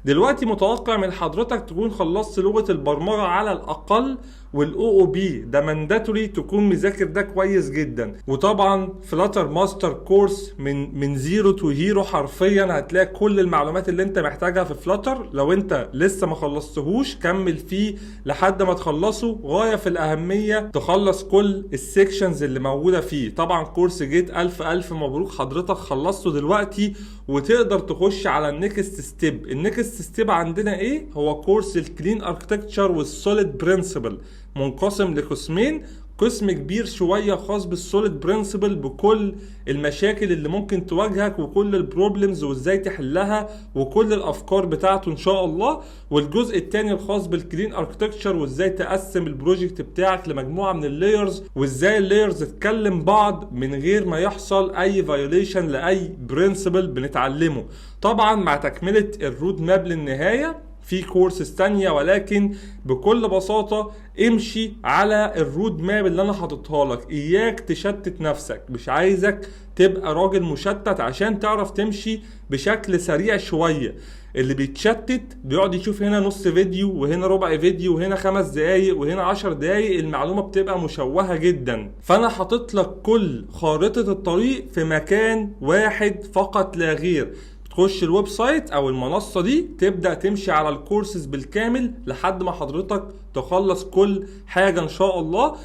دلوقتي متوقع من حضرتك تكون خلصت لغة البرمجة على الأقل، والاو او بي ده مانداتوري تكون مذاكر ده كويس جدا. وطبعا فلاتر ماستر كورس من زيرو تو هيرو، حرفيا هتلاقي كل المعلومات اللي انت محتاجها في فلاتر. لو انت لسه ما خلصتهوش كمل فيه لحد ما تخلصه، غاية في الأهمية تخلص كل السيكشنز اللي موجودة فيه. طبعا كورس جيت ألف مبروك، حضرتك خلصته دلوقتي وتقدر تخش على النكست ستيب. النكست ستيب عندنا ايه؟ هو كورس الكلين اركتكتشر والسوليد برنسبل، منقسم لقسمين. قسم كبير شوية خاص بالسوليد برنسبل بكل المشاكل اللي ممكن تواجهك وكل البروبلمز وازاي تحلها وكل الافكار بتاعته ان شاء الله. والجزء التاني الخاص بالكلين اركتكتشر وازاي تقسم البروجكت بتاعك لمجموعة من اللايرز، وازاي اللايرز تتكلم بعض من غير ما يحصل اي فايوليشن لاي برنسبل بنتعلمه. طبعا مع تكملة الرود ماب للنهاية في كورسز تانية، ولكن بكل بساطة امشي على الرود ماب اللي انا حاططها لك. اياك تشتت نفسك، مش عايزك تبقى راجل مشتت عشان تعرف تمشي بشكل سريع شوية. اللي بيتشتت بيقعد يشوف هنا نص فيديو وهنا ربع فيديو وهنا 5 دقايق وهنا 10 دقايق، المعلومة بتبقى مشوهة جدا. فانا حاطط لك كل خارطة الطريق في مكان واحد فقط لا غير. تخش الويب سايت او المنصة دي، تبدأ تمشي على الكورسز بالكامل لحد ما حضرتك تخلص كل حاجة ان شاء الله.